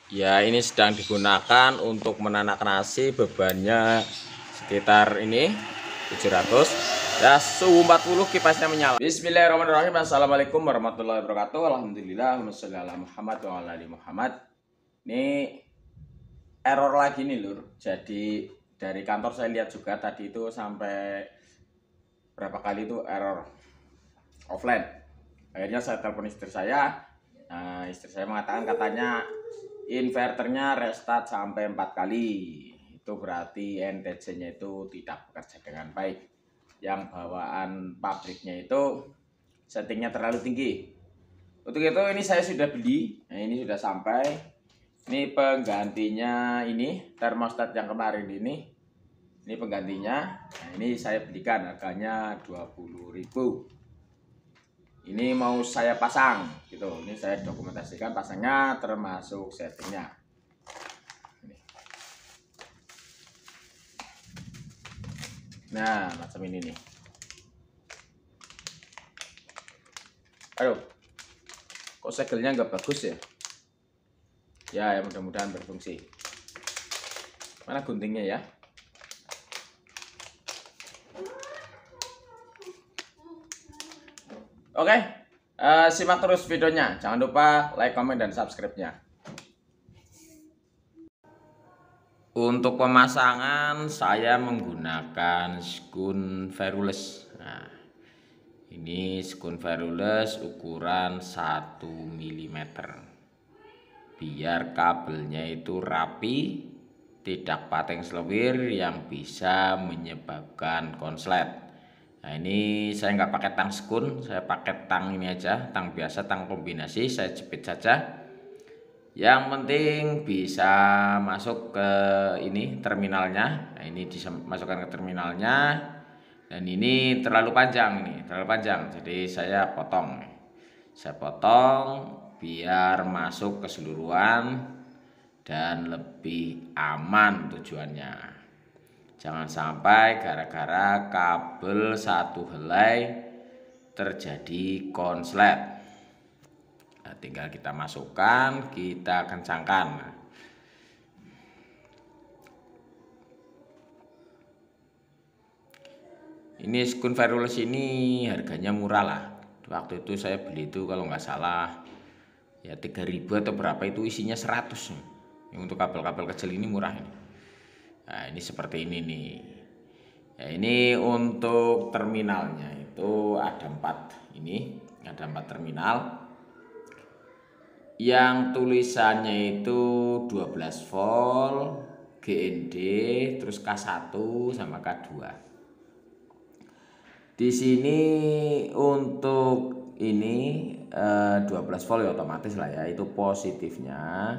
Ya, ini sedang digunakan untuk menanak nasi, bebannya sekitar ini 700. Ya, suhu 40, kipasnya menyala. Bismillahirrahmanirrahim. Assalamualaikum warahmatullahi wabarakatuh. Alhamdulillah, Muhammad wa ala ali Muhammad. Ini error lagi nih, Lur. Jadi dari kantor saya lihat juga tadi itu sampai berapa kali itu error offline. Akhirnya saya telepon istri saya. Nah, istri saya mengatakan katanya inverternya restart sampai 4 kali. Itu berarti NTC-nya itu tidak bekerja dengan baik. Yang bawaan pabriknya itu settingnya terlalu tinggi. Untuk itu ini saya sudah beli. Nah, ini sudah sampai. Ini penggantinya, ini termostat yang kemarin ini. Ini penggantinya. Nah, ini saya belikan harganya 20.000. Ini mau saya pasang gitu. Ini saya dokumentasikan pasangnya termasuk settingnya. Nah, macam ini nih. Aduh, kok segelnya nggak bagus ya? Ya, mudah-mudahan berfungsi. Mana guntingnya ya? Oke, simak terus videonya. Jangan lupa like, komen, dan subscribe-nya. Untuk pemasangan saya menggunakan skun Veruless. Nah, ini skun Veruless ukuran 1 mm. Biar kabelnya itu rapi, tidak pateng selewir yang bisa menyebabkan konslet. Nah, ini saya nggak pakai tang skun, saya pakai tang ini aja, tang biasa, tang kombinasi. Saya jepit saja. Yang penting bisa masuk ke ini terminalnya. Nah, ini dimasukkan ke terminalnya. Dan ini terlalu panjang, ini terlalu panjang. Jadi saya potong. Saya potong biar masuk keseluruhan dan lebih aman tujuannya. Jangan sampai gara-gara kabel satu helai terjadi konslet. Nah, tinggal kita masukkan, kita kencangkan. Ini skun Veruless ini harganya murah lah. Waktu itu saya beli itu kalau nggak salah ya 3.000 atau berapa, itu isinya 100. Untuk kabel-kabel kecil ini murah ini. Nah, ini seperti ini nih. Ya, ini untuk terminalnya itu ada 4. Ini ada 4 terminal. Yang tulisannya itu 12 volt, GND, terus K1 sama K2. Di sini untuk ini 12 volt ya otomatis lah ya, itu positifnya.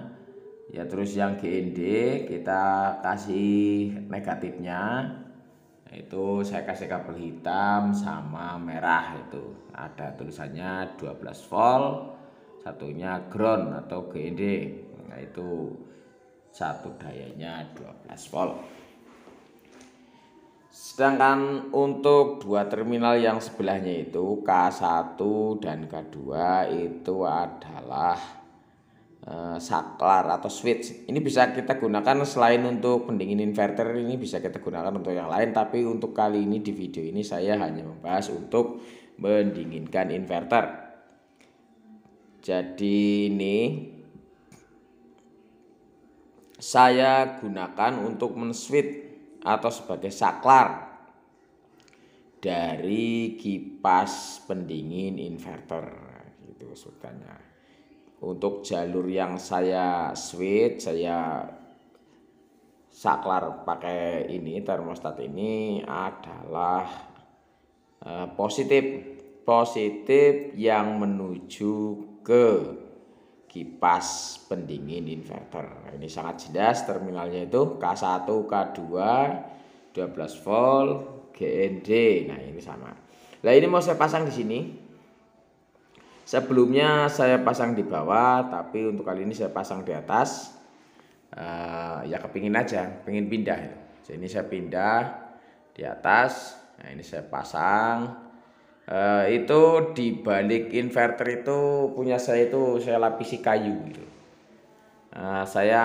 Ya, terus yang GND kita kasih negatifnya. Itu saya kasih kabel hitam sama merah, itu ada tulisannya 12 volt, satunya ground atau GND. Nah, itu satu dayanya 12 volt. Sedangkan untuk dua terminal yang sebelahnya itu K1 dan K2 itu adalah saklar atau switch. Ini bisa kita gunakan selain untuk pendingin inverter, ini bisa kita gunakan untuk yang lain. Tapi untuk kali ini di video ini saya hanya membahas untuk mendinginkan inverter. Jadi ini saya gunakan untuk men-switch atau sebagai saklar dari kipas pendingin inverter, gitu sebutannya. Untuk jalur yang saya switch, saya saklar pakai ini termostat ini adalah positif yang menuju ke kipas pendingin inverter. Ini sangat jelas terminalnya itu K1, K2, 12 volt, GND. Nah, ini sama. Nah, ini mau saya pasang di sini. Sebelumnya saya pasang di bawah, tapi untuk kali ini saya pasang di atas. Ya kepingin aja, pengen pindah. Jadi ini saya pindah di atas. Nah, ini saya pasang. Itu di balik inverter itu punya saya itu saya lapisi kayu gitu. Saya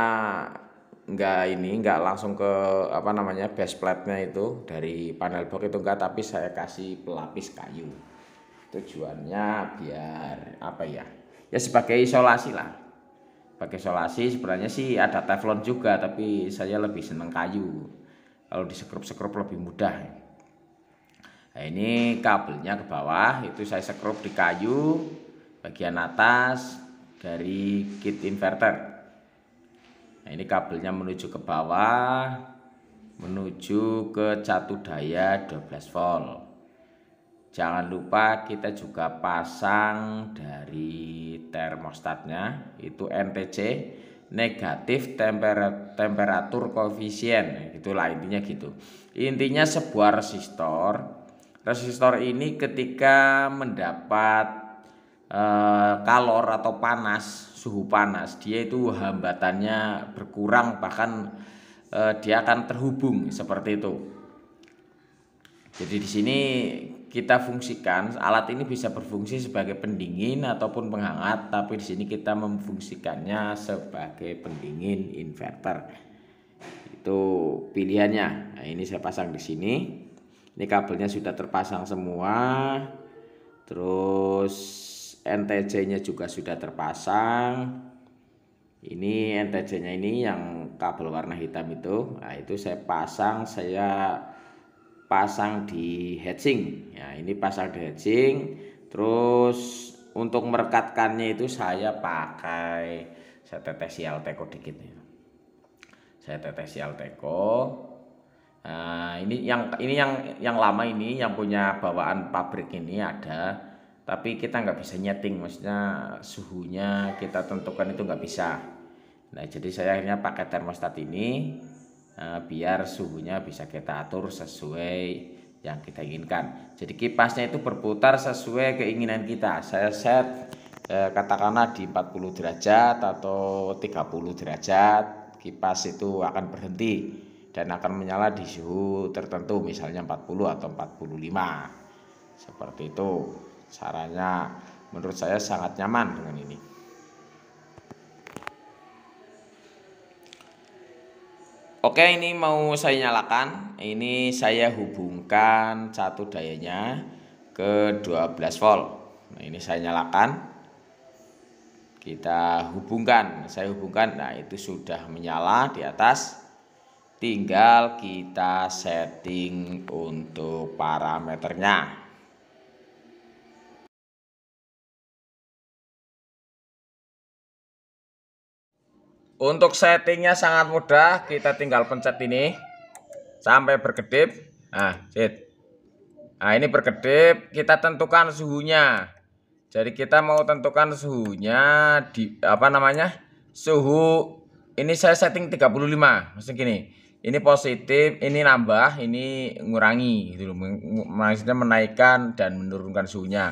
nggak langsung ke apa namanya base plate-nya itu dari panel box itu enggak, tapi saya kasih pelapis kayu. Tujuannya biar apa ya? Ya sebagai isolasi lah. Pakai isolasi sebenarnya sih ada teflon juga, tapi saya lebih seneng kayu. Kalau disekrup-sekrup lebih mudah. Nah, ini kabelnya ke bawah itu saya sekrup di kayu bagian atas dari kit inverter. Nah, ini kabelnya menuju ke bawah, menuju ke catu daya 12 volt. Jangan lupa kita juga pasang dari termostatnya itu NTC, negatif temperatur koefisien. Itulah intinya gitu. Intinya sebuah resistor ini ketika mendapat kalor atau panas, suhu panas, dia itu hambatannya berkurang, bahkan dia akan terhubung seperti itu. Jadi di sini kita fungsikan alat ini bisa berfungsi sebagai pendingin ataupun penghangat, tapi di sini kita memfungsikannya sebagai pendingin inverter. Itu pilihannya. Nah, ini saya pasang di sini. Ini kabelnya sudah terpasang semua. Terus NTC-nya juga sudah terpasang. Ini NTC-nya ini yang kabel warna hitam itu. Nah, itu saya pasang di heatsink. Ya, ini pasang di heatsink. Terus untuk merekatkannya itu saya tetes Alteco dikit ya. Saya tetes Alteco. Nah, ini yang lama ini yang punya bawaan pabrik ini ada, tapi kita nggak bisa nyeting, maksudnya suhunya kita tentukan itu nggak bisa. Nah, jadi saya akhirnya pakai termostat ini. Biar suhunya bisa kita atur sesuai yang kita inginkan. Jadi kipasnya itu berputar sesuai keinginan kita. Saya set katakanlah di 40 derajat atau 30 derajat, kipas itu akan berhenti dan akan menyala di suhu tertentu, misalnya 40 atau 45. Seperti itu. Caranya menurut saya sangat nyaman dengan ini. Oke, ini mau saya nyalakan. Ini saya hubungkan catu dayanya ke 12 volt. Nah, ini saya nyalakan. Kita hubungkan. Saya hubungkan. Nah, itu sudah menyala di atas. Tinggal kita setting untuk parameternya. Untuk settingnya sangat mudah, kita tinggal pencet ini sampai berkedip. Nah, ini berkedip, kita tentukan suhunya. Jadi kita mau tentukan suhunya di apa namanya? Suhu ini saya setting 35, maksudnya gini. Ini positif, ini nambah, ini ngurangi gitu loh. Maksudnya menaikkan dan menurunkan suhunya.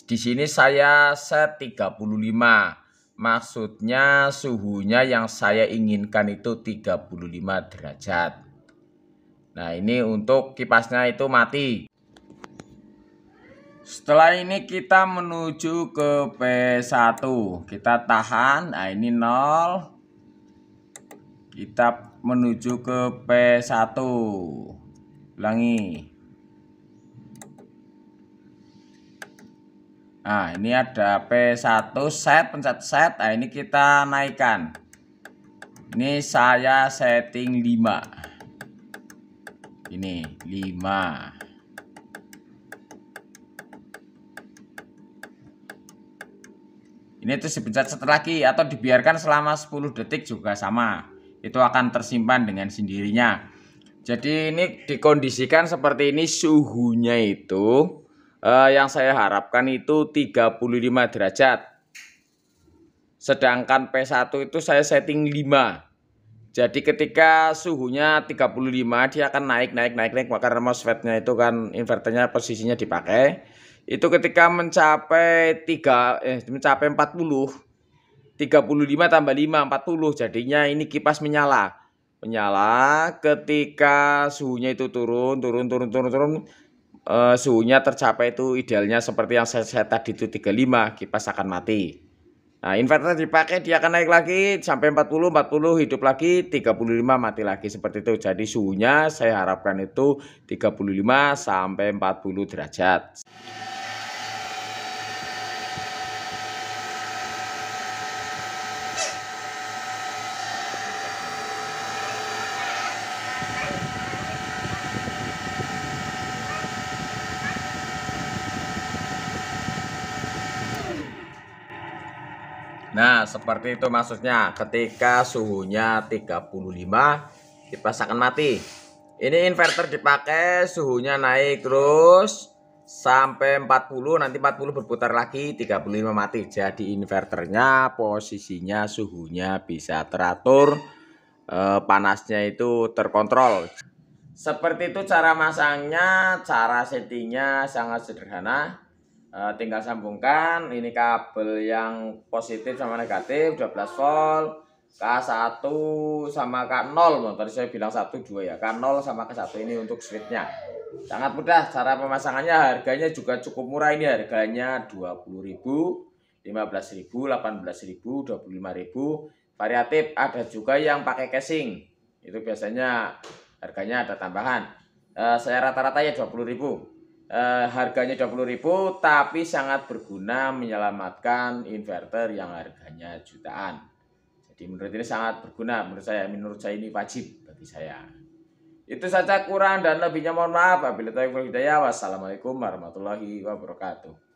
Di sini saya set 35. Maksudnya suhunya yang saya inginkan itu 35 derajat. Nah, ini untuk kipasnya itu mati. Setelah ini kita menuju ke P1. Kita tahan. Nah, ini 0. Kita menuju ke P1. Ulangi. Nah, ini ada P1 set, pencet set. Nah, ini kita naikkan. Ini saya setting 5. Ini 5. Ini terus dipencet set lagi atau dibiarkan selama 10 detik juga sama. Itu akan tersimpan dengan sendirinya. Jadi ini dikondisikan seperti ini, suhunya itu yang saya harapkan itu 35 derajat. Sedangkan P1 itu saya setting 5. Jadi ketika suhunya 35 dia akan naik karena MOSFET-nya itu kan inverternya posisinya dipakai. Itu ketika mencapai 40, 35 tambah 5 40, jadinya ini kipas menyala. Ketika suhunya itu turun, suhunya tercapai itu idealnya seperti yang saya tadi itu 35, kipas akan mati. Nah, inverter dipakai dia akan naik lagi sampai 40, 40 hidup lagi, 35 mati lagi seperti itu. Jadi suhunya saya harapkan itu 35 sampai 40 derajat. Nah, seperti itu maksudnya ketika suhunya 35 kipas akan mati. Ini inverter dipakai suhunya naik terus sampai 40, nanti 40 berputar lagi 35 mati. Jadi inverternya posisinya suhunya bisa teratur, panasnya itu terkontrol. Seperti itu cara masangnya, cara settingnya sangat sederhana. Tinggal sambungkan ini kabel yang positif sama negatif 12 volt, K1 sama K0. Tadi saya bilang 1 2 ya, K0 sama K1 ini untuk switchnya. Sangat mudah cara pemasangannya, harganya juga cukup murah. Ini harganya 20.000, 15.000, 18.000, 25.000, variatif. Ada juga yang pakai casing, itu biasanya harganya ada tambahan. Saya rata-rata ya 20.000. Harganya 20.000 tapi sangat berguna menyelamatkan inverter yang harganya jutaan. Jadi menurut ini sangat berguna menurut saya ini wajib bagi saya. Itu saja, kurang dan lebihnya mohon maaf. Wabillahi taufiq wal hidayah. Wassalamualaikum warahmatullahi wabarakatuh.